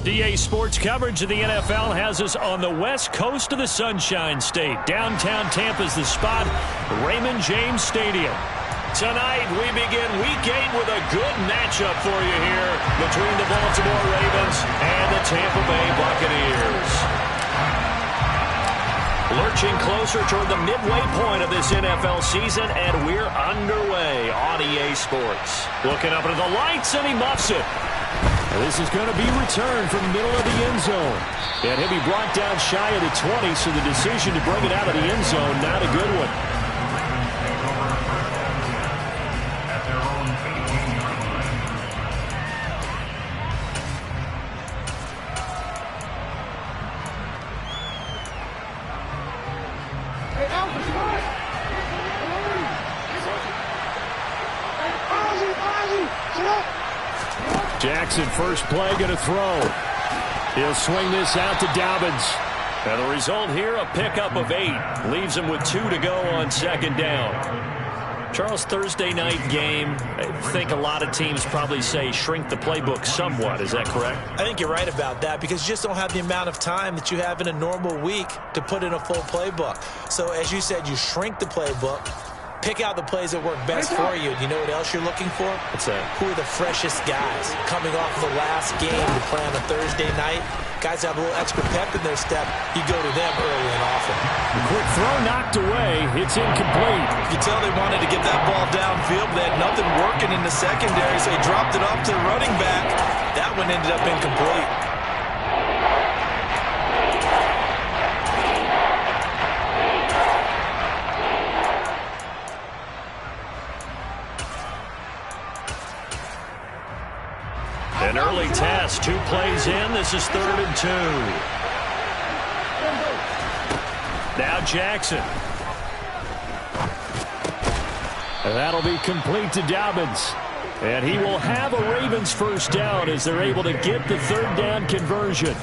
DA Sports coverage of the NFL has us on the west coast of the Sunshine State. Downtown Tampa's the spot, Raymond James Stadium. Tonight, we begin Week 8 with a good matchup for you here between the Baltimore Ravens and the Tampa Bay Buccaneers. Lurching closer toward the midway point of this NFL season, and we're underway on EA Sports. Looking up into the lights, and he muffs it. This is going to be returned from the middle of the end zone. And he'll be brought down shy of the 20, so the decision to bring it out of the end zone, not a good one. Jackson, first play, going to throw. He'll swing this out to Dobbins. And the result here, a pickup of 8. Leaves him with 2 to go on second down. Charles, Thursday night game, I think a lot of teams probably say shrink the playbook somewhat. Is that correct? I think you're right about that because you just don't have the amount of time that you have in a normal week to put in a full playbook. So as you said, you shrink the playbook. Pick out the plays that work best for you. You know what else you're looking for? What's that? Who are the freshest guys coming off the last game to play on a Thursday night? Guys have a little extra pep in their step. You go to them early and often. Quick throw knocked away. It's incomplete. You can tell they wanted to get that ball downfield. They had nothing working in the secondary, so they dropped it off to the running back. That one ended up incomplete. An early test, 2 plays in. This is 3rd and 2. Now Jackson. And that'll be complete to Dobbins. And he will have a Ravens first down as they're able to get the 3rd down conversion.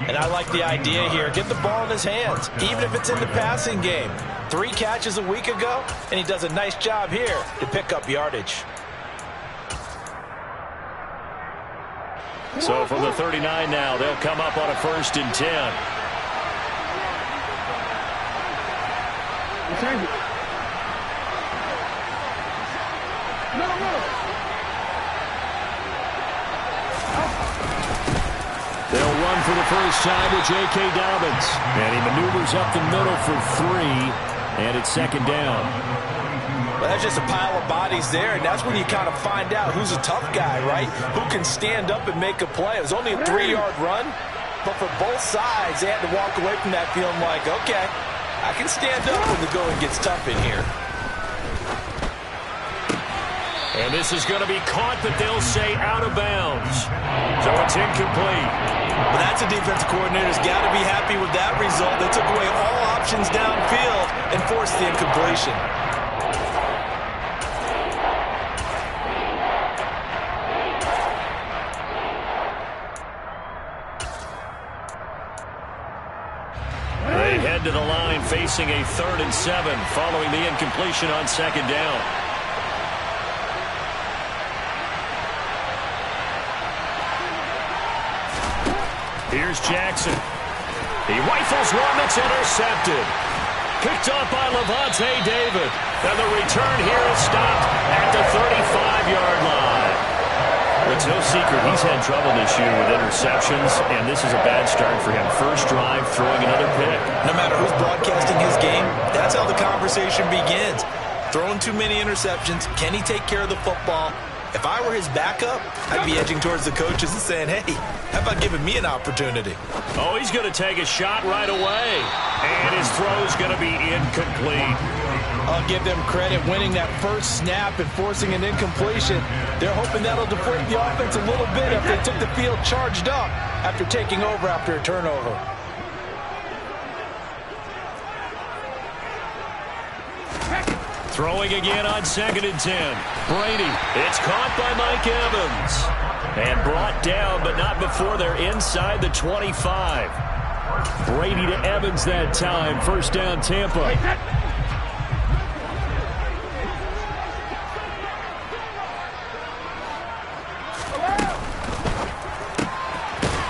And I like the idea here. Get the ball in his hands, even if it's in the passing game. 3 catches a week ago, and he does a nice job here to pick up yardage. So from the 39 now, they'll come up on a 1st and 10. They'll run for the first time with J.K. Dobbins. And he maneuvers up the middle for 3, and it's 2nd down. Well, that's just a pile of bodies there, and that's when you kind of find out who's a tough guy, right? Who can stand up and make a play. It was only a 3-yard run, but for both sides, they had to walk away from that feeling like, okay, I can stand up when the going gets tough in here. And this is going to be caught, but they'll say out of bounds. So it's incomplete. But that's a defensive coordinator's got to be happy with that result. They took away all options downfield and forced the incompletion. They head to the line facing a 3rd and 7 following the incompletion on 2nd down. Here's Jackson. He rifles one that's intercepted. Picked up by Levante David. And the return here is stopped at the 35-yard line. It's no secret he's had trouble this year with interceptions, and this is a bad start for him. First drive, throwing another pick. No matter who's broadcasting his game, that's how the conversation begins. Throwing too many interceptions. Can he take care of the football? If I were his backup, I'd be edging towards the coaches and saying, hey, how about giving me an opportunity? Oh, he's going to take a shot right away. And his throw's going to be incomplete. I'll give them credit winning that first snap and forcing an incompletion. They're hoping that'll deflate the offense a little bit if they took the field charged up after taking over after a turnover. Throwing again on 2nd and 10. Brady. It's caught by Mike Evans. And brought down, but not before they're inside the 25. Brady to Evans that time. First down, Tampa.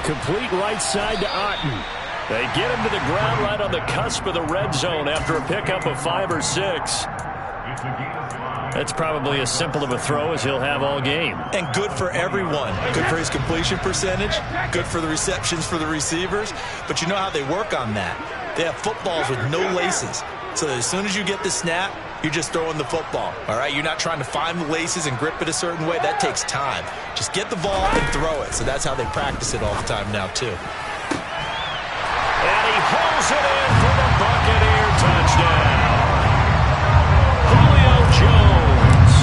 Complete right side to Otten. They get him to the ground right on the cusp of the red zone after a pickup of 5 or 6. That's probably as simple of a throw as he'll have all game. And good for everyone. Good for his completion percentage. Good for the receptions for the receivers. But you know how they work on that. They have footballs with no laces. So as soon as you get the snap, you're just throwing the football. All right? You're not trying to find the laces and grip it a certain way. That takes time. Just get the ball and throw it. So that's how they practice it all the time now, too. And he holds it in for the Buccaneer touchdown. Julio Jones,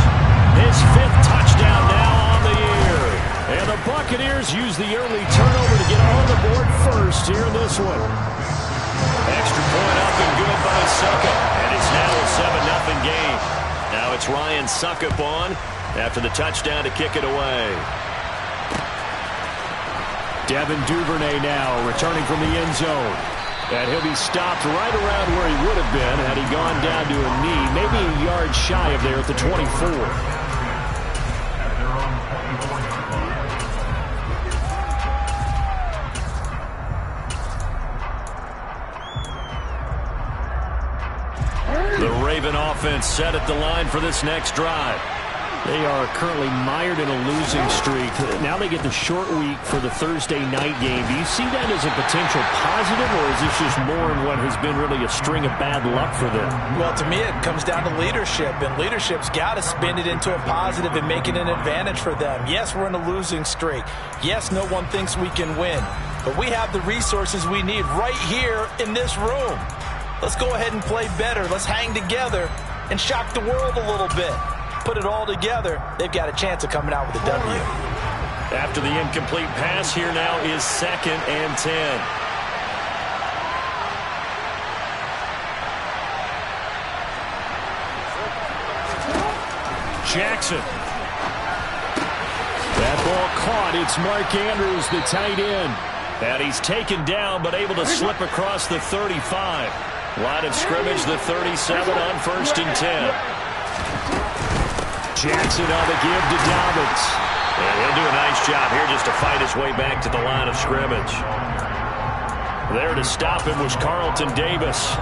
his 5th touchdown now on the year. And the Buccaneers use the early turnover to get on the board first here in this one. Extra point up and good by Succop. And it's now a 7-0 game. Now it's Ryan Succop on after the touchdown to kick it away. Devin Duvernay now returning from the end zone. And he'll be stopped right around where he would have been had he gone down to a knee, maybe a yard shy of there at the 24. The Raven offense set at the line for this next drive. They are currently mired in a losing streak. Now they get the short week for the Thursday night game. Do you see that as a potential positive, or is this just more in what has been really a string of bad luck for them? Well, to me, it comes down to leadership, and leadership's got to spin it into a positive and make it an advantage for them. Yes, we're in a losing streak. Yes, no one thinks we can win, but we have the resources we need right here in this room. Let's go ahead and play better. Let's hang together and shock the world a little bit. Put it all together, they've got a chance of coming out with a W. After the incomplete pass, here now is 2nd and 10. Jackson. That ball caught. It's Mark Andrews, the tight end. And he's taken down, but able to slip across the 35. Line of scrimmage, the 37 on 1st and 10. Jackson on the give to Dobbins. And he'll do a nice job here just to fight his way back to the line of scrimmage. There to stop him was Carlton Davis.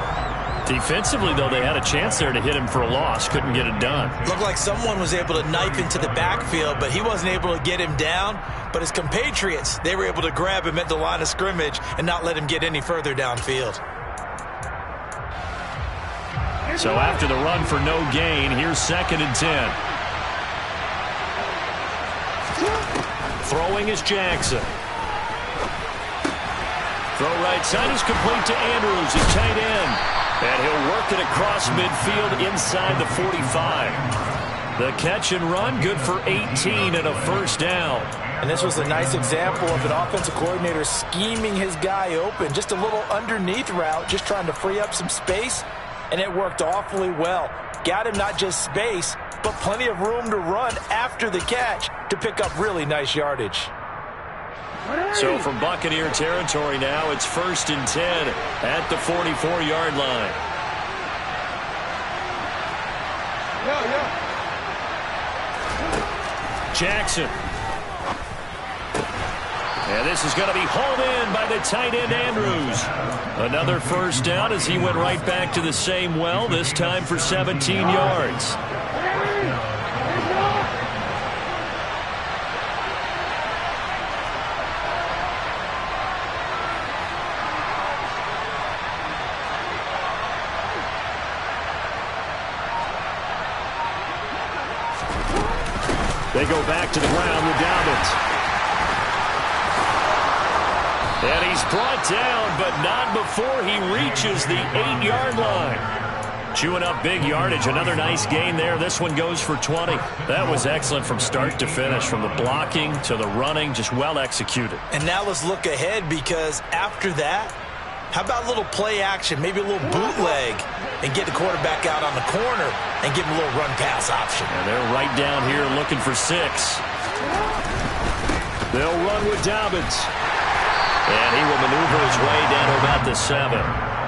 Defensively, though, they had a chance there to hit him for a loss. Couldn't get it done. Looked like someone was able to knife into the backfield, but he wasn't able to get him down. But his compatriots, they were able to grab him at the line of scrimmage and not let him get any further downfield. So after the run for no gain, here's 2nd and 10. Throwing is Jackson. Throw right side is complete to Andrews, his tight end. And he'll work it across midfield inside the 45. The catch and run, good for 18 and a 1st down. And this was a nice example of an offensive coordinator scheming his guy open. Just a little underneath route, just trying to free up some space. And it worked awfully well. Got him not just space, but plenty of room to run after the catch to pick up really nice yardage. So from Buccaneer territory now, it's 1st and 10 at the 44-yard line. Jackson. And this is going to be hauled in by the tight end, Andrews. Another 1st down as he went right back to the same well, this time for 17 yards. They go back to the ground with Dobbins. And he's brought down, but not before he reaches the 8-yard line. Chewing up big yardage. Another nice gain there. This one goes for 20. That was excellent from start to finish, from the blocking to the running, just well executed. And now let's look ahead, because after that, how about a little play action, maybe a little bootleg, and get the quarterback out on the corner and give him a little run-pass option. And they're right down here looking for 6. They'll run with Dobbins. And he will maneuver his way down to about the 7.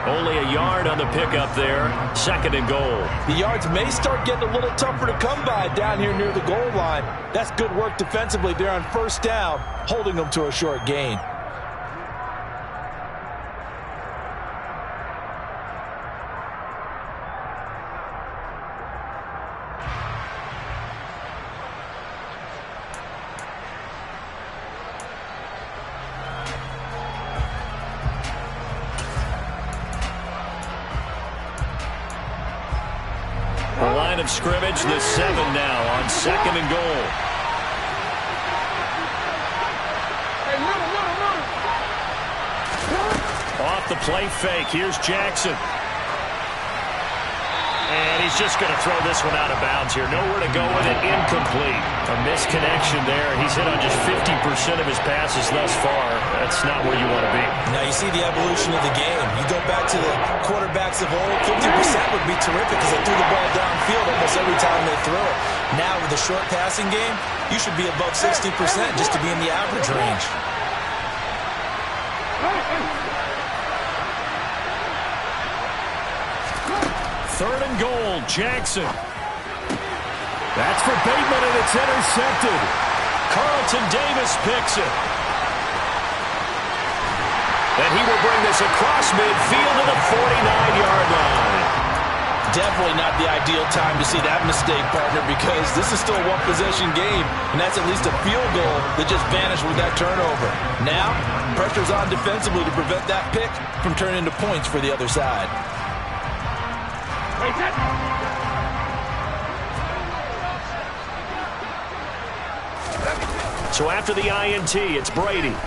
Only a yard on the pickup there. 2nd and goal. The yards may start getting a little tougher to come by down here near the goal line. That's good work defensively there on 1st down, holding them to a short gain. of scrimmage, the 7 now on 2nd and goal. Off the play fake. Here's Jackson. And he's just going to throw this one out of bounds here. Nowhere to go with it. Incomplete. A misconnection there. He's hit on just 50% of his passes thus far. That's not where you want to be. Now you see the evolution of the game. You go back to the quarterbacks of old, 50% would be terrific because they threw the ball downfield almost every time they throw it. Now with the short passing game, you should be above 60% just to be in the average range. Third and goal, Jackson. That's for Bateman, and it's intercepted. Carlton Davis picks it. And he will bring this across midfield to the 49-yard line. Definitely not the ideal time to see that mistake, partner, because this is still a one-possession game, and that's at least a field goal that just vanished with that turnover. Now, pressure's on defensively to prevent that pick from turning into points for the other side. So after the INT, it's Brady. And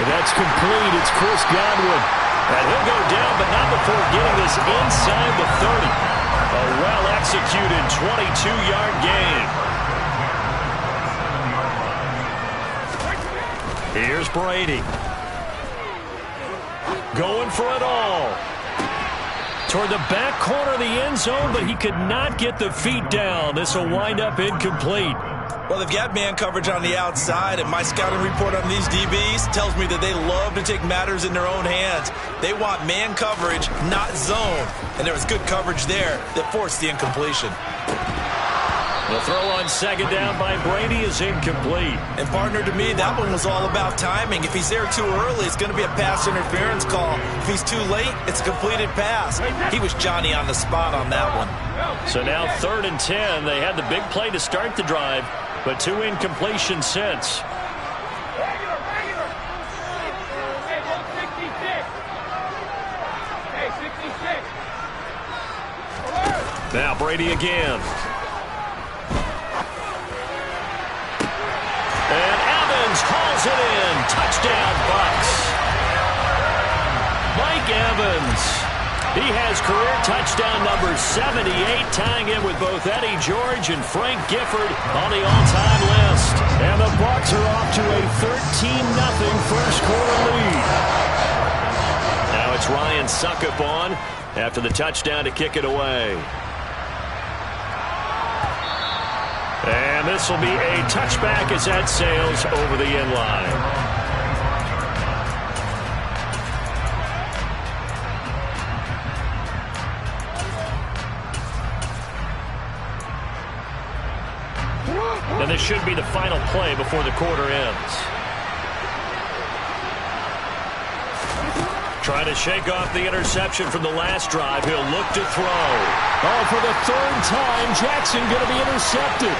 that's complete. It's Chris Godwin. And he'll go down, but not before getting this inside the 30. A well-executed 22-yard gain. Here's Brady. Going for it all. Toward the back corner of the end zone, but he could not get the feet down. This will wind up incomplete. Well, they've got man coverage on the outside, and my scouting report on these DBs tells me that they love to take matters in their own hands. They want man coverage, not zone. And there was good coverage there that forced the incompletion. The throw on 2nd down by Brady is incomplete. And partner, to me, that one was all about timing. If he's there too early, it's going to be a pass interference call. If he's too late, it's a completed pass. He was Johnny on the spot on that one. So now 3rd and 10. They had the big play to start the drive, but 2 incompletions since. Now Brady again. And Evans hauls it in. Touchdown, Bucs. Mike Evans. He has career touchdown number 78, tying in with both Eddie George and Frank Gifford on the all-time list. And the Bucs are off to a 13-0 first quarter lead. Now it's Ryan Suckup on after the touchdown to kick it away. And this will be a touchback as that sails over the end line. And this should be the final play before the quarter ends. Trying to shake off the interception from the last drive. He'll look to throw. Oh, for the 3rd time, Jackson going to be intercepted.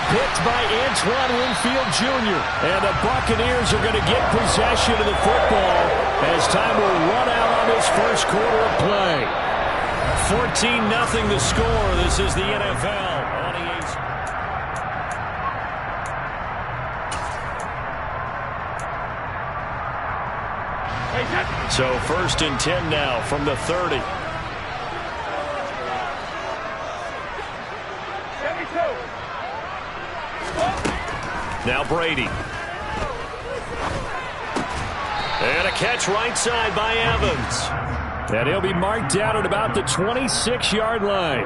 Picked by Antoine Winfield Jr. And the Buccaneers are going to get possession of the football as time will run out on this first quarter of play. 14-0 the score. This is the NFL on EA. So 1st and 10 now from the 30. Now Brady. And a catch right side by Evans. And he'll be marked down at about the 26-yard line.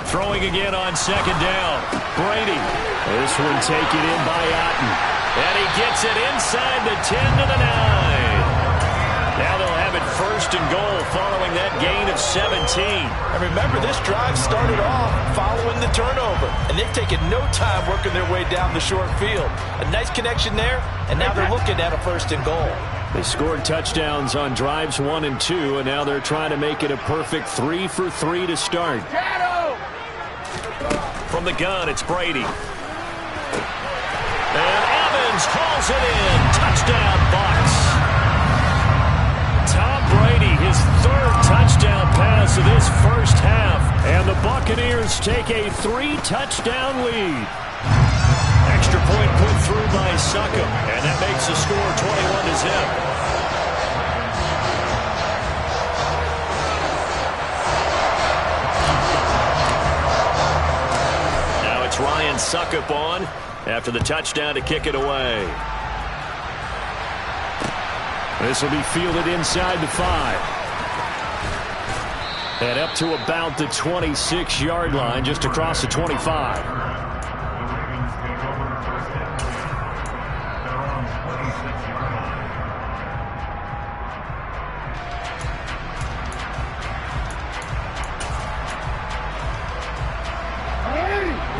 Throwing again on 2nd down. Brady. This one taken in by Otten. And he gets it inside the 10 to the 9. Now they'll have it 1st and goal following that gain of 17. And remember, this drive started off following the turnover. And they've taken no time working their way down the short field. A nice connection there, and now they're looking at a 1st and goal. They scored touchdowns on drives 1 and 2, and now they're trying to make it a perfect 3 for 3 to start. From the gun, it's Brady. And Evans hauls it in. Touchdown, Bucs. his third touchdown pass of this first half. And the Buccaneers take a 3-touchdown lead. Extra point put through by Succop, and that makes the score 21-0. Now it's Ryan Succop on after the touchdown to kick it away. This will be fielded inside the 5. And up to about the 26-yard line, just across the 25.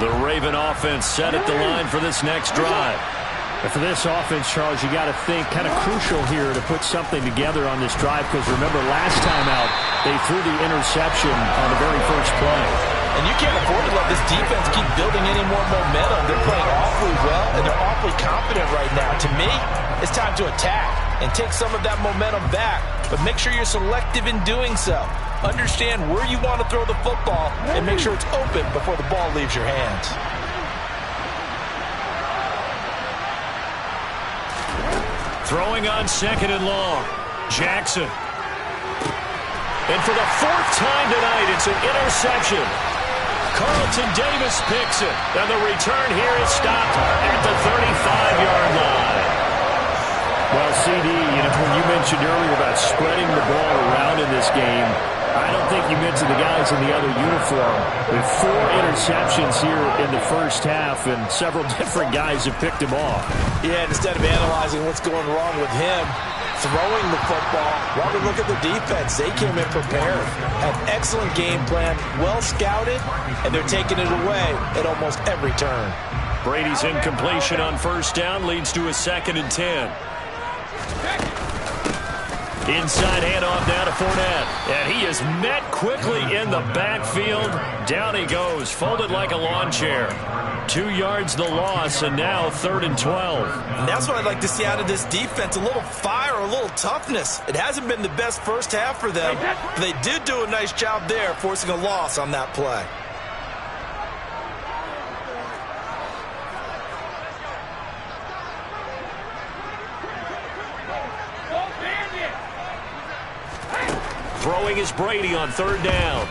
The Raven offense set at the line for this next drive. And for this offense, Charles, you got to think kind of crucial here to put something together on this drive, because remember last time out they threw the interception on the very first play. And you can't afford to let this defense keep building any more momentum. They're playing awfully well, and they're awfully confident right now. To me, it's time to attack and take some of that momentum back, but make sure you're selective in doing so. Understand where you want to throw the football and make sure it's open before the ball leaves your hands. Throwing on 2nd and long. Jackson. And for the 4th time tonight, it's an interception. Carlton Davis picks it. And the return here is stopped at the 35-yard line. Well, CD, when you mentioned earlier about spreading the ball around in this game, I don't think you mentioned the guys in the other uniform. With 4 interceptions here in the first half, and several different guys have picked him off. Yeah, instead of analyzing what's going wrong with him, throwing the football, while we look at the defense, they came in prepared, had excellent game plan, well scouted, and they're taking it away at almost every turn. Brady's incompletion on 1st down leads to a 2nd and 10. Inside handoff now to Fournette. And he is met quickly in the backfield. Down he goes, folded like a lawn chair. 2 yards the loss, and now 3rd and 12. And that's what I'd like to see out of this defense, a little fire, a little toughness. It hasn't been the best first half for them, but they did do a nice job there, forcing a loss on that play. Throwing is Brady on 3rd down.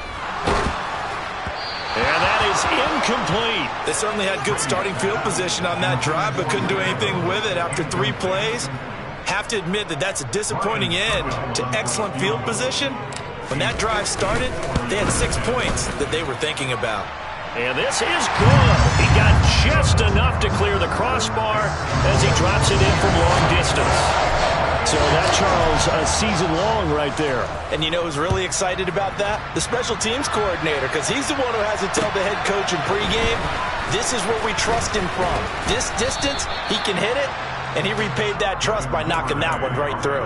And that is incomplete. They certainly had good starting field position on that drive, but couldn't do anything with it after 3 plays. Have to admit that that's a disappointing end to excellent field position. When that drive started, they had 6 points that they were thinking about. And this is good. He got just enough to clear the crossbar as he drops it in from long distance. So that, Charles, a season long right there. And you know who's really excited about that? The special teams coordinator, because he's the one who has to tell the head coach in pregame, this is where we trust him from. This distance, he can hit it, and he repaid that trust by knocking that one right through.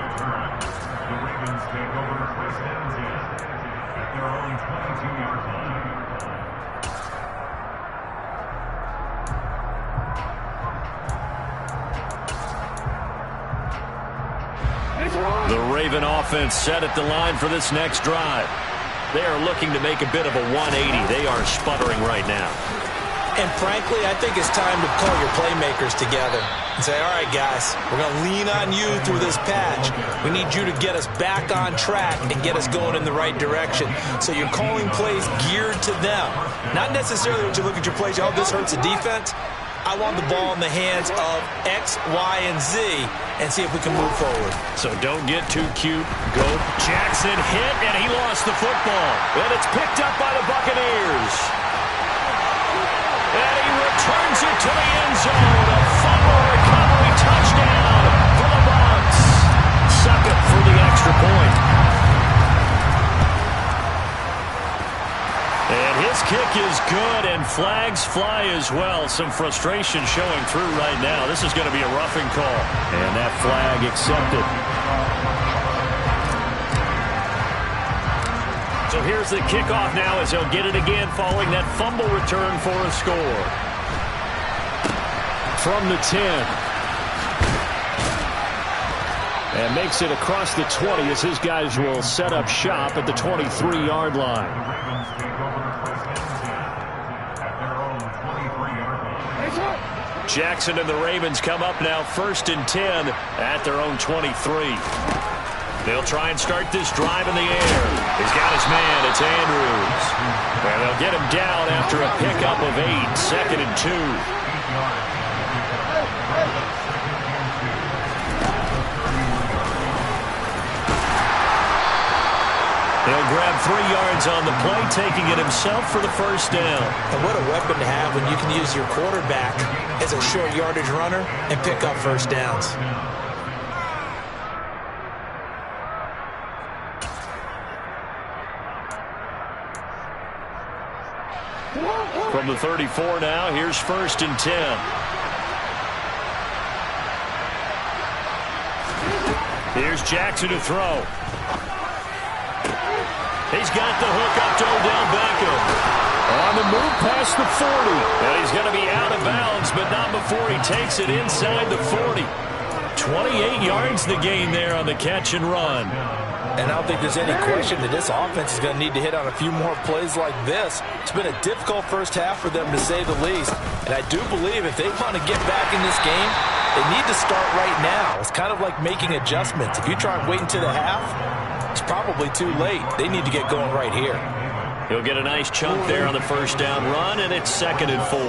The Raven offense set at the line for this next drive. They are looking to make a bit of a 180. They are sputtering right now. And frankly, I think it's time to call your playmakers together and say, all right, guys, we're going to lean on you through this patch. We need you to get us back on track and get us going in the right direction. So you're calling plays geared to them. Not necessarily when you look at your plays, oh, this hurts the defense. I want the ball in the hands of X, Y, and Z and see if we can move forward. So don't get too cute. Go. Jackson hit, and he lost the football. And it's picked up by the Buccaneers. And he returns it to the end zone. A fumble recovery touchdown for the Bucs. Succop for the extra point. And his kick is good, and flags fly as well. Some frustration showing through right now. This is going to be a roughing call. And that flag accepted. So here's the kickoff now as he'll get it again following that fumble return for a score. From the 10. And makes it across the 20 as his guys will set up shop at the 23-yard line. Jackson and the Ravens come up now 1st and 10 at their own 23. They'll try and start this drive in the air. He's got his man. It's Andrews. And they'll get him down after a pickup of 8. 2nd and 2. He'll grab 3 yards on the play, taking it himself for the first down. And what a weapon to have when you can use your quarterback as a short yardage runner and pick up first downs. From the 34 now, here's 1st and 10. Here's Jackson to throw. He's got the hook up to Odell Beckham. On the move past the 40. And he's going to be out of bounds, but not before he takes it inside the 40. 28 yards the gain there on the catch and run. And I don't think there's any question that this offense is going to need to hit on a few more plays like this. It's been a difficult first half for them, to say the least. And I do believe if they want to get back in this game, they need to start right now. It's kind of like making adjustments. If you try and wait until the half, it's probably too late. They need to get going right here. He'll get a nice chunk there on the first down run, and it's 2nd and 4.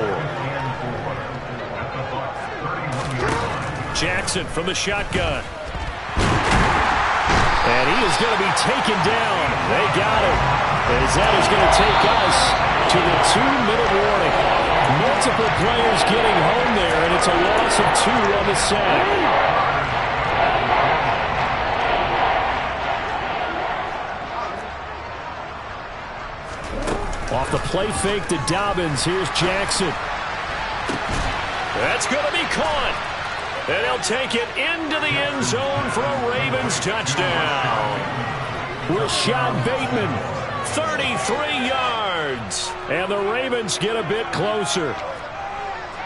Jackson from the shotgun. And he is going to be taken down. They got him. As that is going to take us to the 2-minute warning. Multiple players getting home there, and it's a loss of 2 on the sack. Off the play fake to Dobbins. Here's Jackson. That's going to be caught. And they'll take it into the end zone for a Ravens touchdown. Rashad Bateman, 33 yards. And the Ravens get a bit closer.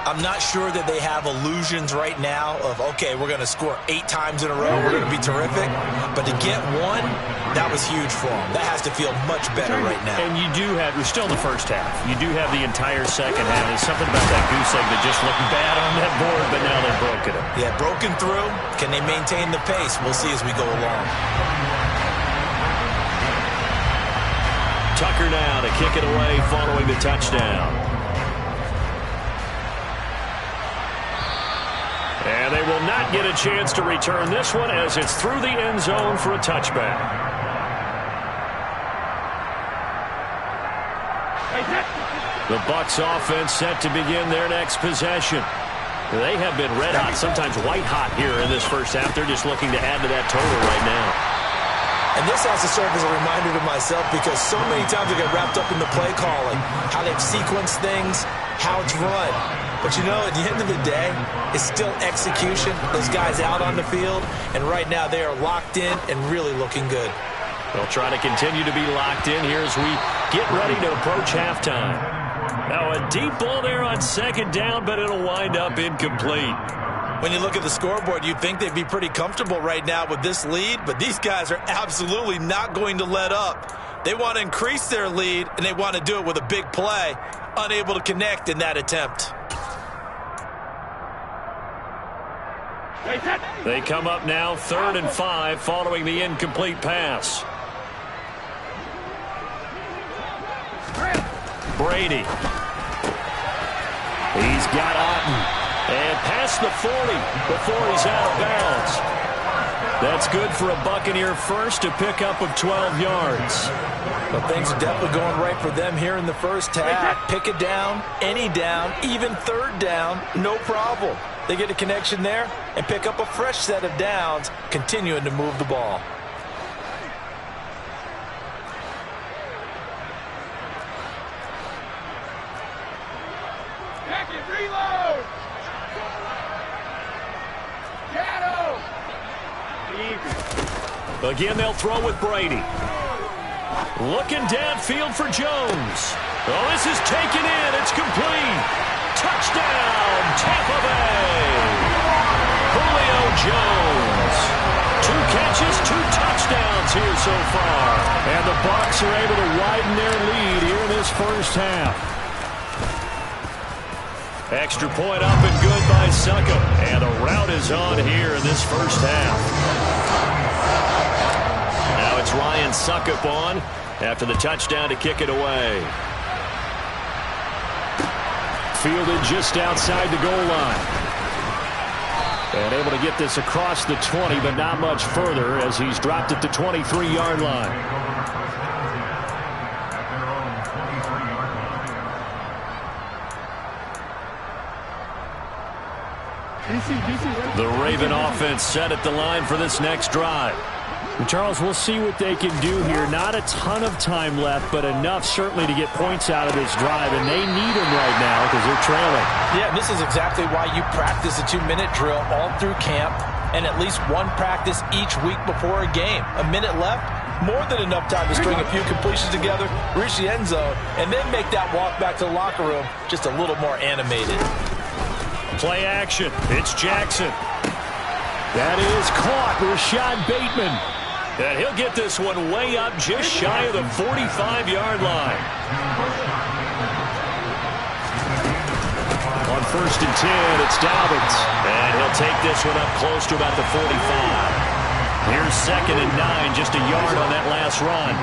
I'm not sure that they have illusions right now of, okay, we're going to score 8 times in a row. We're going to be terrific. But to get 1, that was huge for them. That has to feel much better right now. And you do have, we're still in the first half. You do have the entire second half. There's something about that goose egg that just looked bad on that board, but now they're broken it. Yeah, broken through. Can they maintain the pace? We'll see as we go along. Tucker now to kick it away following the touchdown. And they will not get a chance to return this one as it's through the end zone for a touchback. The Bucs offense set to begin their next possession. They have been red hot, sometimes white hot here in this first half. They're just looking to add to that total right now. And this has to serve as a reminder to myself because so many times I get wrapped up in the play calling, how they've sequenced things, how it's run. But, you know, at the end of the day, it's still execution. Those guys out on the field, and right now they are locked in and really looking good. They'll try to continue to be locked in here as we get ready to approach halftime. Now a deep ball there on 2nd down, but it'll wind up incomplete. When you look at the scoreboard, you'd think they'd be pretty comfortable right now with this lead, but these guys are absolutely not going to let up. They want to increase their lead, and they want to do it with a big play, unable to connect in that attempt. They come up now 3rd and 5 following the incomplete pass. Brady. He's got Otten. And past the 40 before he's out of bounds. That's good for a Buccaneer first, a pickup of 12 yards. But things are definitely going right for them here in the first half. Pick it down, any down, even 3rd down, no problem. They get a connection there and pick up a fresh set of downs, continuing to move the ball. Back and reload! Again, they'll throw with Brady. Looking downfield for Jones. Oh, this is taken in. It's complete. Touchdown, Tampa Bay. Julio Jones. 2 catches, 2 touchdowns here so far. And the Bucs are able to widen their lead here in this first half. Extra point up and good by Succop. And a rout is on here in this first half. Now it's Ryan Succop on after the touchdown to kick it away. Fielded just outside the goal line. And able to get this across the 20, but not much further as he's dropped it to 23-yard line. The Raven offense set at the line for this next drive. And Charles, we'll see what they can do here. Not a ton of time left, but enough certainly to get points out of this drive, and they need them right now because they're trailing. Yeah, this is exactly why you practice a 2-minute drill all through camp and at least one practice each week before a game. A minute left, more than enough time to string a few completions together, reach the end zone, and then make that walk back to the locker room just a little more animated. Play action. It's Jackson. That is caught. Rashad Bateman. And he'll get this one way up just shy of the 45-yard line. On 1st and 10, it's Dobbins. And he'll take this one up close to about the 45. Here's 2nd and 9, just a yard on that last run.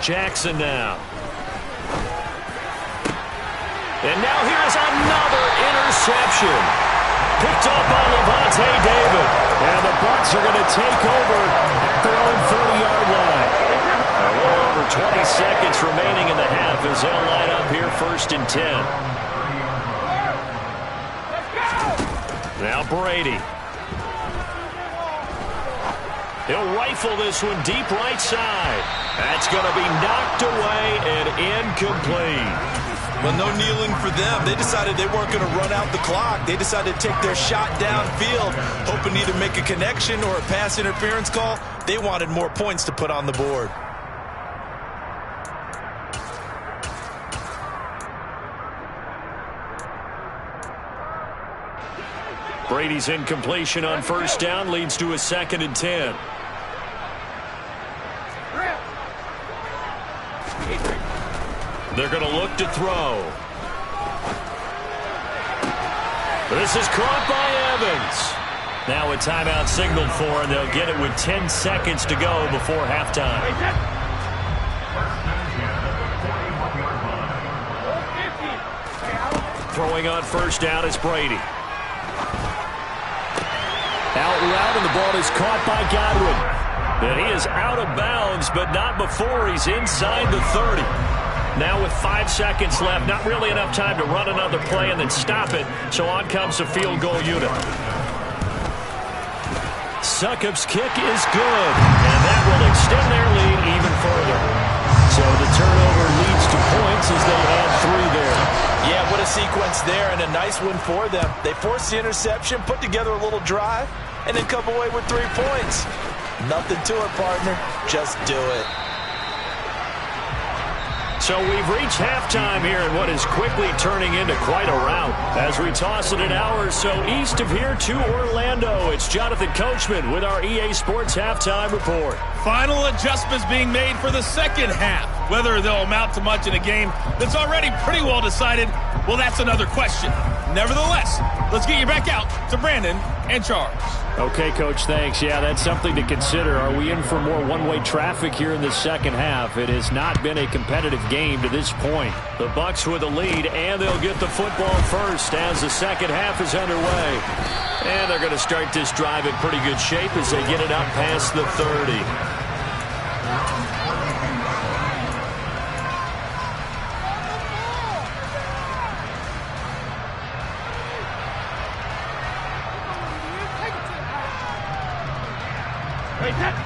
Jackson now. And now here's another interception. Picked up by Levante David. And the Bucs are going to take over at their own 30-yard line. A little over 20 seconds remaining in the half as they'll line up here 1st and 10. Now Brady. He'll rifle this one deep right side. That's going to be knocked away and incomplete. Well, no kneeling for them. They decided they weren't going to run out the clock. They decided to take their shot downfield, hoping to either make a connection or a pass interference call. They wanted more points to put on the board. Brady's incompletion on 1st down leads to a 2nd and 10. They're going to look to throw. This is caught by Evans. Now a timeout signaled for, and they'll get it with 10 seconds to go before halftime. Throwing on 1st down is Brady. Out route, and the ball is caught by Godwin. And he is out of bounds, but not before he's inside the 30. Now with 5 seconds left, not really enough time to run another play and then stop it, so on comes the field goal unit. Succop's kick is good, and that will extend their lead even further. So the turnover leads to points as they add 3 there. Yeah, what a sequence there, and a nice one for them. They forced the interception, put together a little drive, and then come away with 3 points. Nothing to it, partner. Just do it. So we've reached halftime here in what is quickly turning into quite a rout. As we toss it an hour or so east of here to Orlando, it's Jonathan Coachman with our EA Sports Halftime Report. Final adjustments being made for the second half. Whether they'll amount to much in a game that's already pretty well decided, well, that's another question. Nevertheless, let's get you back out to Brandon and Charles. Okay, Coach, thanks. Yeah, that's something to consider. Are we in for more one-way traffic here in the second half? It has not been a competitive game to this point. The Bucs with the lead, and they'll get the football first as the second half is underway. And they're going to start this drive in pretty good shape as they get it up past the 30.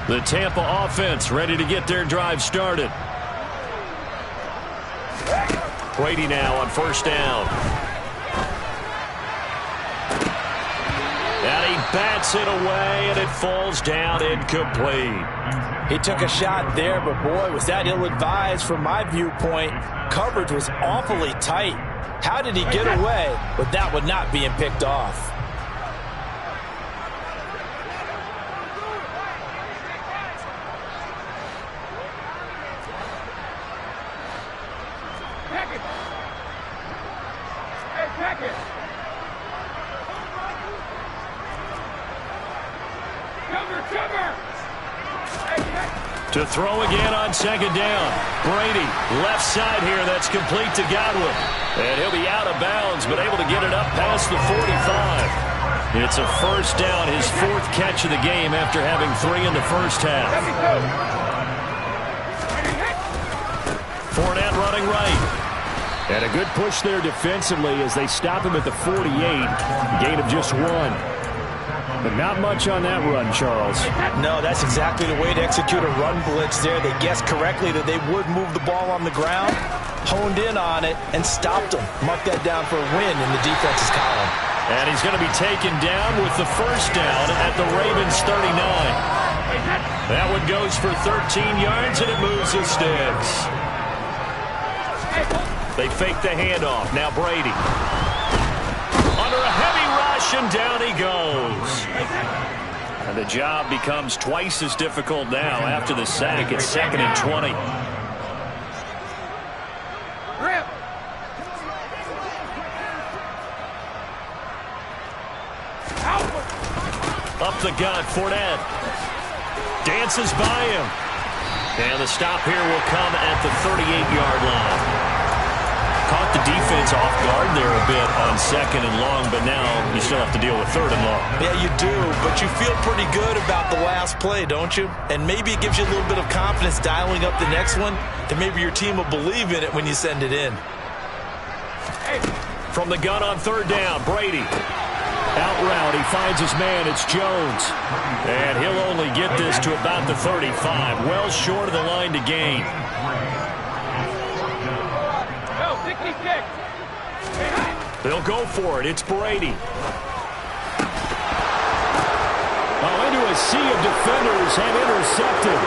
The Tampa offense ready to get their drive started. Brady now on 1st down. And he bats it away, and it falls down incomplete. He took a shot there, but boy, was that ill-advised from my viewpoint. coverage was awfully tight. How did he get away with that one not being picked off? To throw again on second down. Brady, left side here. That's complete to Godwin. And he'll be out of bounds, but able to get it up past the 45. It's a first down, his fourth catch of the game after having 3 in the first half. Fournette running right. And a good push there defensively as they stop him at the 48. Gain of just 1. But not much on that run, Charles. No, that's exactly the way to execute a run blitz there. They guessed correctly that they would move the ball on the ground, honed in on it, and stopped them. Mark that down for a win in the defense's column. And he's going to be taken down with the first down at the Ravens 39. That one goes for 13 yards, and it moves the sticks. They fake the handoff. Now Brady. Under a heavy rush, and down he goes. And the job becomes twice as difficult now after the sack. It's 2nd and 20. Up the gut, Fournette. Dances by him. And the stop here will come at the 38-yard line. Caught the defense off guard there a bit on 2nd and long, but now you still have to deal with 3rd and long. Yeah, you do, but you feel pretty good about the last play, don't you? And maybe it gives you a little bit of confidence dialing up the next one, and maybe your team will believe in it when you send it in. From the gun on 3rd down, Brady. Out route, he finds his man, it's Jones. And he'll only get this to about the 35, well short of the line to gain. They'll go for it. It's Brady. Oh, into a sea of defenders and intercepted.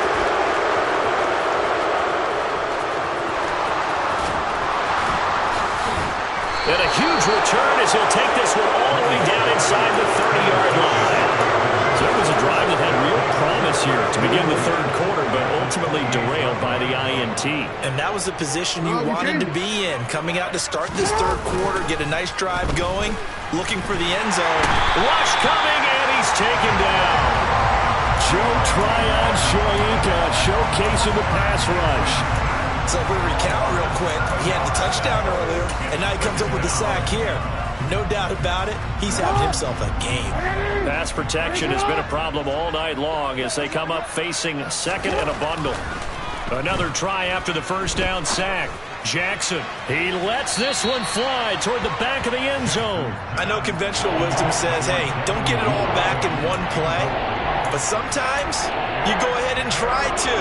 And a huge return as he'll take this one all the way down inside the 30-yard line. So it was a drive that had real promise here to begin the 3rd quarter, but ultimately derailed by the INT. And that was the position you wanted to be in, coming out to start this 3rd quarter, get a nice drive going, looking for the end zone. Rush coming, and he's taken down. Joe Tryon Shoyinka showcasing the pass rush. So if we recount real quick, he had the touchdown earlier, and now he comes up with the sack here. No doubt about it, he's having himself a game. Pass protection has been a problem all night long as they come up facing 2nd and a bundle. Another try after the first down sack. Jackson, he lets this one fly toward the back of the end zone. I know conventional wisdom says, hey, don't get it all back in one play. But sometimes you go ahead and try to.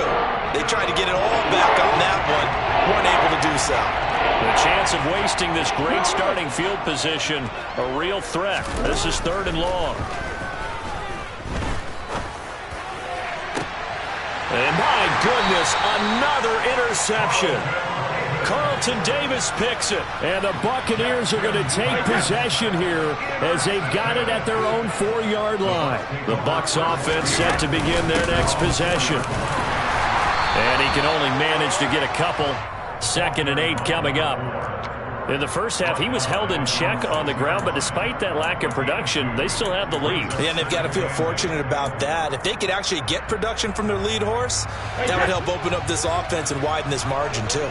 They tried to get it all back on that one. Weren't able to do so. The chance of wasting this great starting field position, a real threat. This is 3rd and long. And my goodness, another interception. Carlton Davis picks it. And the Buccaneers are going to take possession here as they've got it at their own 4-yard line. The Bucs offense set to begin their next possession. And he can only manage to get a couple. 2nd and 8 coming up. In the first half, he was held in check on the ground, but despite that lack of production, they still have the lead. Yeah, and they've got to feel fortunate about that. If they could actually get production from their lead horse, that would help open up this offense and widen this margin, too.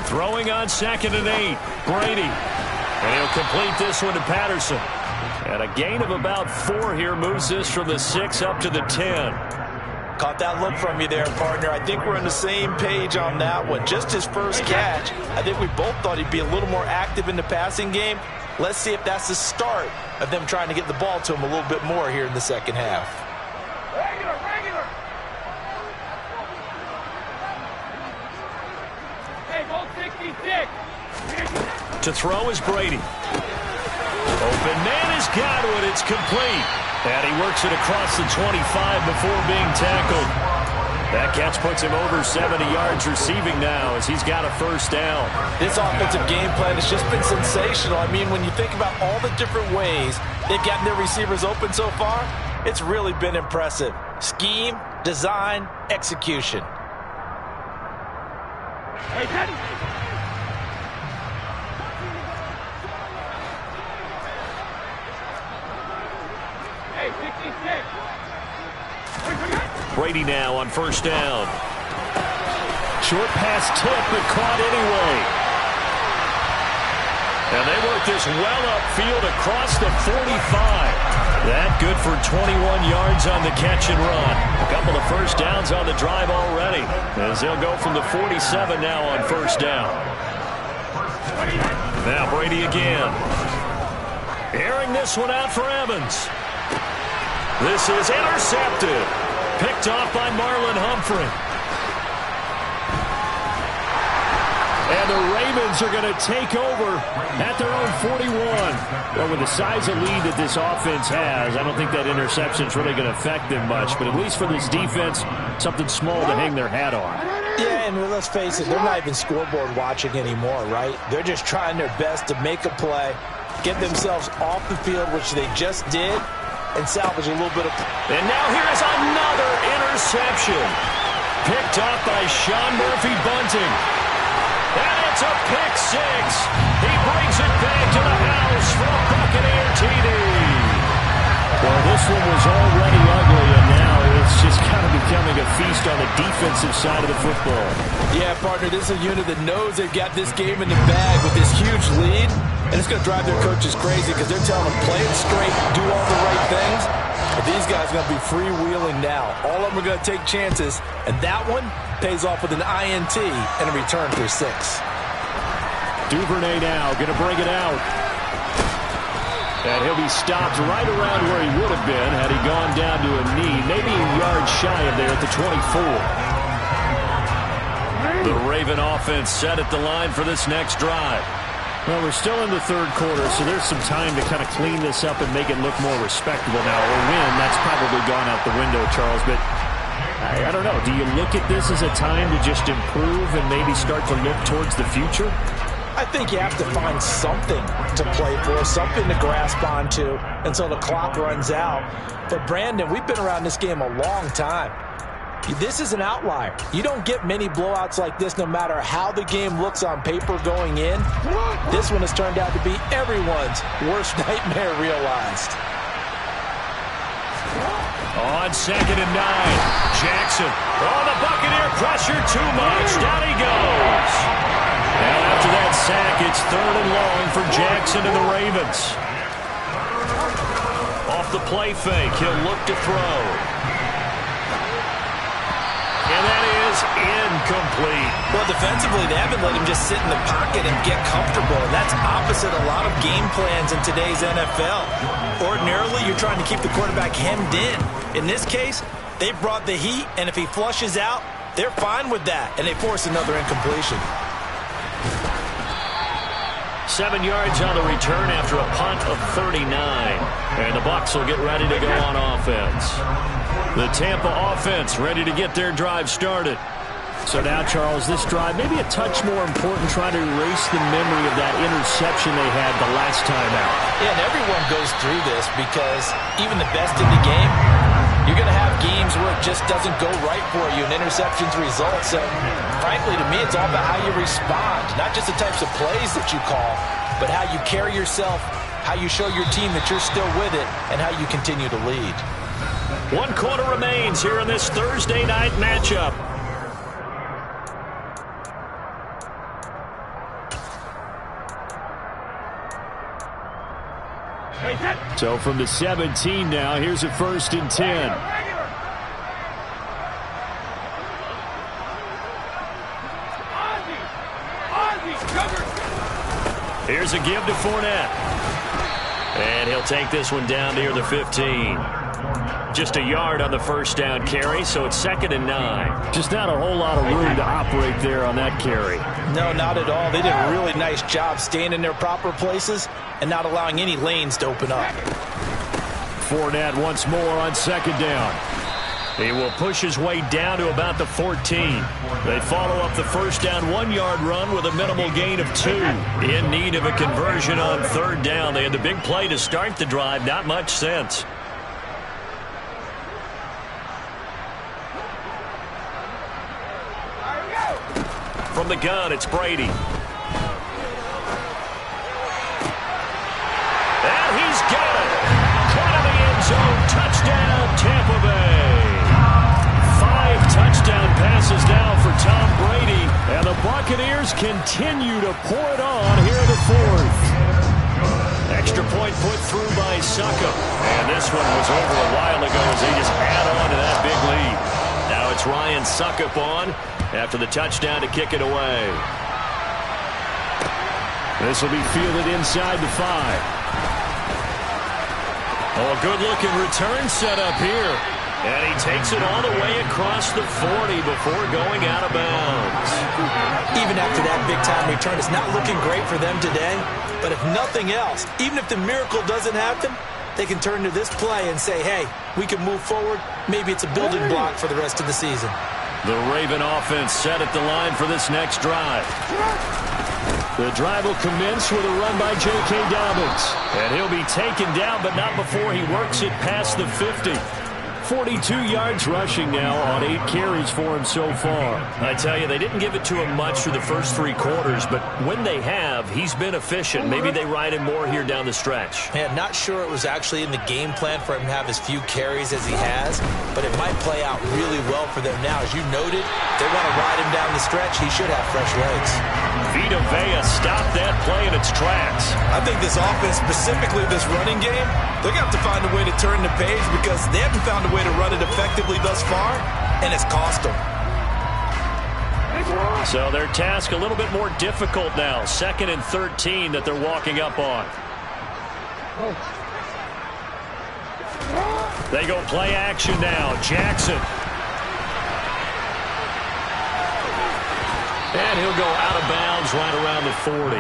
Throwing on 2nd and 8. Brady. And he'll complete this one to Patterson. And a gain of about 4 here moves this from the 6 up to the 10. Caught that look from you there, partner. I think we're on the same page on that one. Just his first catch. I think we both thought he'd be a little more active in the passing game. Let's see if that's the start of them trying to get the ball to him a little bit more here in the second half. Regular. Hey, goal 66. To throw is Brady. Open man is Godwin. It's complete. And he works it across the 25 before being tackled. That catch puts him over 70 yards receiving now as he's got a first down. This offensive game plan has just been sensational. I mean, when you think about all the different ways they've gotten their receivers open so far, it's really been impressive. Scheme, design, execution. Hey, Teddy. Hey, 66. Brady now on first down. Short pass tip, but caught anyway. And they work this well upfield across the 45. That good for 21 yards on the catch and run. A couple of first downs on the drive already, as they'll go from the 47 now on first down. Now Brady again. Airing this one out for Evans. This is intercepted. Picked off by Marlon Humphrey. And the Ravens are going to take over at their own 41. Well, with the size of lead that this offense has, I don't think that interception is really going to affect them much. But at least for this defense, something small to hang their hat on. Yeah, and let's face it, they're not even scoreboard watching anymore, right? They're just trying their best to make a play, get themselves off the field, which they just did, and salvage a little bit of... And now here is another interception. Picked up by Sean Murphy-Bunting. And it's a pick six. He brings it back to the house for a Buccaneer TD. Well, this one was already ugly, and now it's just kind of becoming a feast on the defensive side of the football. Yeah, partner, this is a unit that knows they've got this game in the bag with this huge lead, and it's going to drive their coaches crazy because they're telling them, play it straight, do all the right things. But these guys are going to be freewheeling now. All of them are going to take chances, and that one pays off with an INT and a return for 6. Duvernay now going to bring it out. And he'll be stopped right around where he would have been had he gone down to a knee, maybe a yard shy of there at the 24. The Raven offense set at the line for this next drive. Well, we're still in the third quarter, so there's some time to kind of clean this up and make it look more respectable now. Or win, that's probably gone out the window, Charles. But I don't know. Do you look at this as a time to just improve and maybe start to look towards the future? I think you have to find something to play for, something to grasp onto until the clock runs out. But, Brandon, we've been around this game a long time. This is an outlier. You don't get many blowouts like this no matter how the game looks on paper going in. This one has turned out to be everyone's worst nightmare realized. On 2nd and 9, Jackson. Oh, the Buccaneer pressure too much. Down he goes. Now after that sack, it's 3rd and long for Jackson and the Ravens. Off the play fake, he'll look to throw. And that is incomplete. Well, defensively, they haven't let him just sit in the pocket and get comfortable. And that's opposite a lot of game plans in today's NFL. Ordinarily, you're trying to keep the quarterback hemmed in. In this case, they brought the heat, and if he flushes out, they're fine with that, and they force another incompletion. 7 yards on the return after a punt of 39. And the Bucs will get ready to go on offense. The Tampa offense ready to get their drive started. So now, Charles, this drive maybe a touch more important, trying to erase the memory of that interception they had the last time out. Yeah, and everyone goes through this because even the best in the game, you're going to have games where it just doesn't go right for you and interceptions result. So, frankly, to me, it's all about how you respond, not just the types of plays that you call, but how you carry yourself, how you show your team that you're still with it, and how you continue to lead. 1 quarter remains here in this Thursday night matchup. So from the 17 now, here's a 1st and 10. Here's a give to Fournette. And he'll take this one down near the 15. Just a yard on the first down carry, so it's 2nd and 9. Just not a whole lot of room to operate there on that carry. No, not at all. They did a really nice job staying in their proper places and not allowing any lanes to open up. Fournette once more on 2nd down. He will push his way down to about the 14. They follow up the first down 1-yard run with a minimal gain of 2. In need of a conversion on third down. They had the big play to start the drive. Not much sense. From the gun, it's Brady. And he's got it. Caught in the end zone. Touchdown, Tampa Bay. 5 touchdown passes now for Tom Brady. And the Buccaneers continue to pour it on here in the fourth. Extra point put through by Succop. And this one was over a while ago as they just add on to that big lead. Now it's Ryan Succop on after the touchdown to kick it away. This will be fielded inside the 5. Oh, a good-looking return set up here. And he takes it all the way across the 40 before going out of bounds. Even after that big-time return, it's not looking great for them today. But if nothing else, even if the miracle doesn't happen, they can turn to this play and say, hey, we can move forward. Maybe it's a building block for the rest of the season. The Raven offense set at the line for this next drive. The drive will commence with a run by J.K. Dobbins. And he'll be taken down, but not before he works it past the 50. 42 yards rushing now on 8 carries for him so far. I tell you, they didn't give it to him much through the first 3 quarters, but when they have, he's been efficient. Maybe they ride him more here down the stretch. Man, not sure it was actually in the game plan for him to have as few carries as he has, but it might play out really well for them now. As you noted, they want to ride him down the stretch. He should have fresh legs. Vita Vea stopped that play in its tracks. I think this offense, specifically this running game, they're going to have to find a way to turn the page because they haven't found a way to run it effectively thus far, and it's cost them. So their task a little bit more difficult now. 2nd and 13 that they're walking up on. They go play action now. Jackson. And he'll go out of bounds right around the 40.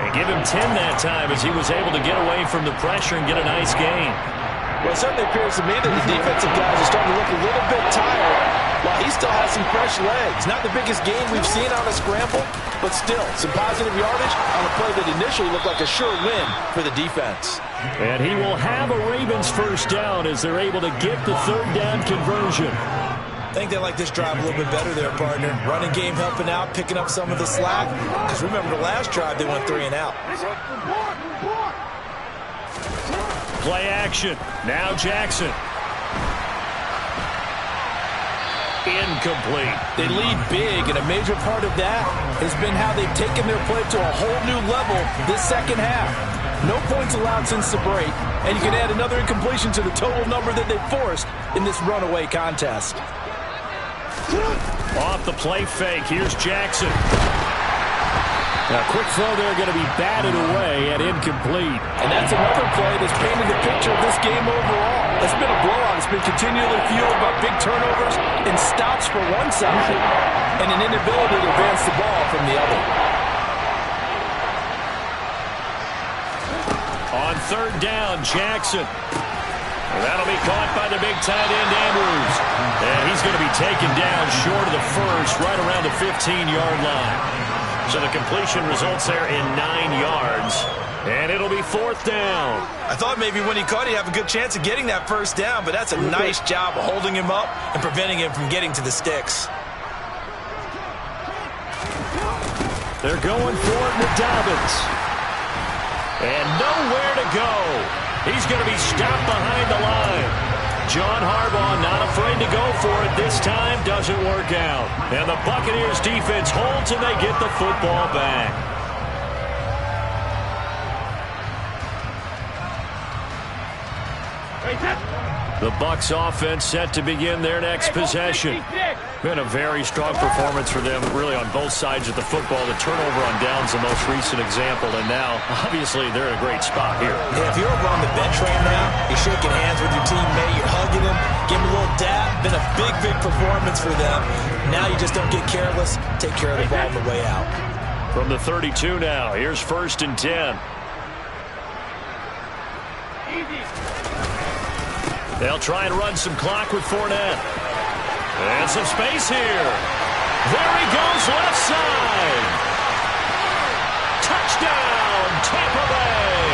And give him 10 that time as he was able to get away from the pressure and get a nice gain. Well, it certainly appears to me that the defensive guys are starting to look a little bit tired while he still has some fresh legs. Not the biggest gain we've seen on a scramble, but still some positive yardage on a play that initially looked like a sure win for the defense. And he will have a Ravens first down as they're able to get the third down conversion. I think they like this drive a little bit better there, partner. Running game helping out, picking up some of the slack. Because remember the last drive, they went 3 and out. Play action. Now Jackson. Incomplete. They lead big, and a major part of that has been how they've taken their play to a whole new level this second half. No points allowed since the break, and you can add another incompletion to the total number that they forced in this runaway contest. Off the play fake. Here's Jackson. Now, quick throw there going to be batted away and incomplete. And that's another play that's painted the picture of this game overall. It's been a blowout. It's been continually fueled by big turnovers and stops for one side and an inability to advance the ball from the other. On third down, Jackson. That'll be caught by the big tight end, Andrews. And he's going to be taken down short of the first, right around the 15-yard line. So the completion results there in 9 yards. And it'll be 4th down. I thought maybe when he caught, he'd have a good chance of getting that first down, but that's a nice job of holding him up and preventing him from getting to the sticks. They're going for it with Dobbins. And nowhere to go. He's going to be stopped behind the line. John Harbaugh not afraid to go for it. This time doesn't work out. And the Buccaneers defense holds and they get the football back. The Bucs offense set to begin their next possession. Been a very strong performance for them, really on both sides of the football. The turnover on downs the most recent example, and now, obviously, they're in a great spot here. Yeah, if you're over on the bench right now, you're shaking hands with your teammate, you're hugging him, give him a little dap. Been a big, big performance for them. Now you just don't get careless. Take care of the ball on the way out. From the 32 now, here's 1st and 10. They'll try and run some clock with Fournette. And some space here. There he goes, left side. Touchdown, Tampa Bay.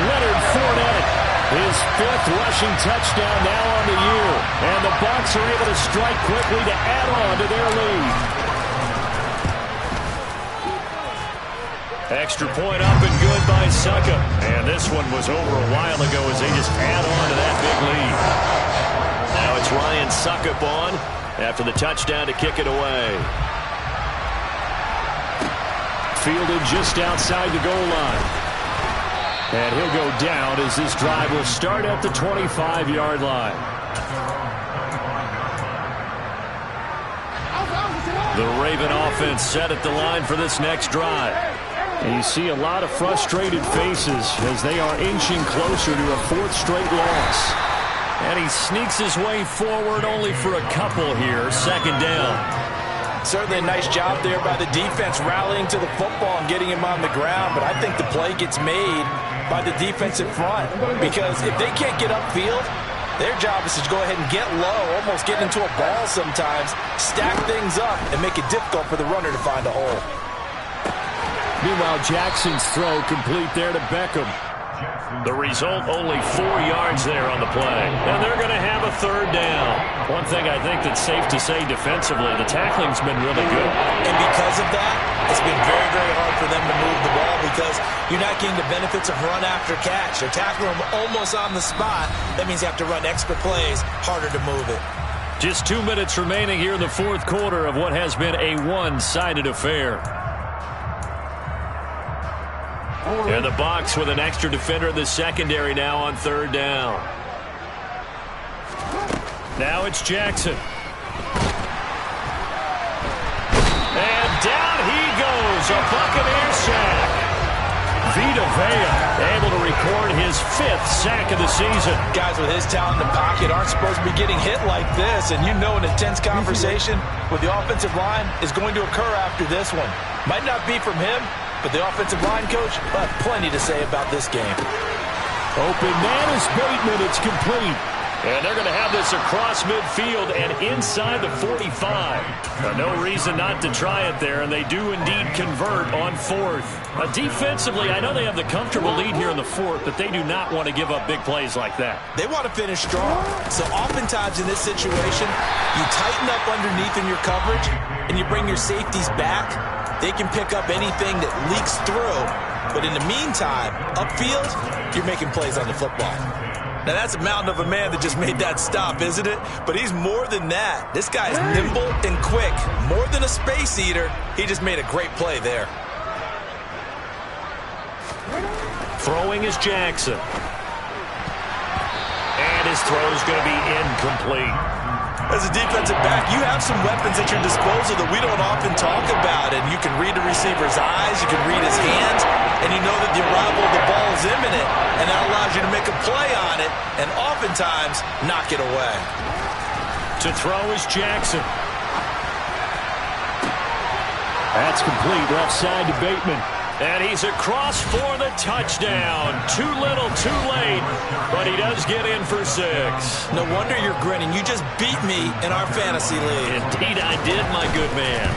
Leonard Fournette, his 5th rushing touchdown now on the year. And the Bucs are able to strike quickly to add on to their lead. Extra point up and good by Suckup. And this one was over a while ago as they just add on to that big lead. Now it's Ryan Suckup on after the touchdown to kick it away. Fielded just outside the goal line. And he'll go down as this drive will start at the 25-yard line. The Raven offense set at the line for this next drive. And you see a lot of frustrated faces as they are inching closer to a 4th straight loss. And he sneaks his way forward only for a couple here, 2nd down. Certainly a nice job there by the defense rallying to the football and getting him on the ground. But I think the play gets made by the defensive front. Because if they can't get upfield, their job is to go ahead and get low, almost get into a ball sometimes, stack things up, and make it difficult for the runner to find a hole. Meanwhile, Jackson's throw complete there to Beckham. The result, only 4 yards there on the play. And they're going to have a 3rd down. One thing I think that's safe to say defensively, the tackling's been really good. And because of that, it's been very, very hard for them to move the ball because you're not getting the benefits of run after catch. They're tackling them almost on the spot. That means you have to run extra plays, harder to move it. Just 2 minutes remaining here in the 4th quarter of what has been a one-sided affair. And the Bucs with an extra defender in the secondary now on 3rd down. Now it's Jackson. And down he goes. A Buccaneer sack. Vita Vea able to record his 5th sack of the season. Guys with his talent in the pocket aren't supposed to be getting hit like this. And you know an intense conversation with the offensive line is going to occur after this one. Might not be from him, but the offensive line coach will have plenty to say about this game. Open man is Bateman. It's complete. And they're going to have this across midfield and inside the 45. No reason not to try it there, and they do indeed convert on 4th. Defensively, I know they have the comfortable lead here in the 4th, but they do not want to give up big plays like that. They want to finish strong. So oftentimes in this situation, you tighten up underneath in your coverage, and you bring your safeties back. They can pick up anything that leaks through. But in the meantime, upfield, you're making plays on the football. Now, that's a mountain of a man that just made that stop, isn't it? But he's more than that. This guy's nimble and quick. More than a space eater, he just made a great play there. Throwing is Jackson. And his throw is going to be incomplete. As a defensive back, you have some weapons at your disposal that we don't often talk about. And you can read the receiver's eyes, you can read his hands, and you know that the arrival of the ball is imminent. And that allows you to make a play on it and oftentimes knock it away. To throw is Jackson. That's complete left side to Bateman. And he's across for the touchdown. Too little, too late, but he does get in for 6. No wonder you're grinning. You just beat me in our fantasy league. Indeed I did, my good man.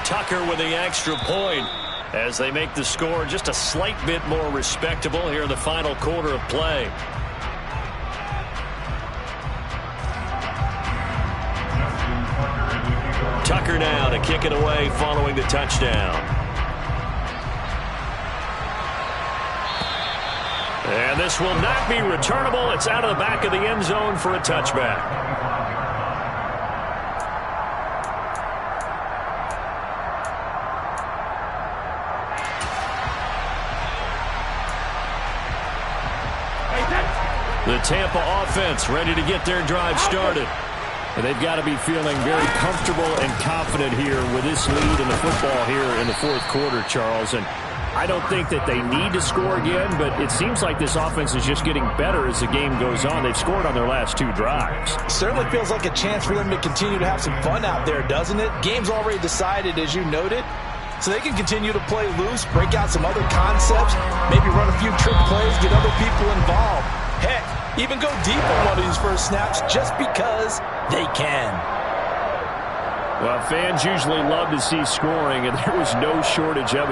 Tucker with the extra point as they make the score just a slight bit more respectable here in the final quarter of play. Tucker now to kick it away following the touchdown. And this will not be returnable. It's out of the back of the end zone for a touchback. The Tampa offense ready to get their drive started. And they've got to be feeling very comfortable and confident here with this lead in the football here in the 4th quarter, Charles. And I don't think that they need to score again, but it seems like this offense is just getting better as the game goes on. They've scored on their last 2 drives. Certainly feels like a chance for them to continue to have some fun out there, doesn't it? Game's already decided, as you noted, so they can continue to play loose, break out some other concepts, maybe run a few trick plays, get other people involved. Heck, even go deep on one of these first snaps just because they can. Well, fans usually love to see scoring, and there was no shortage of it.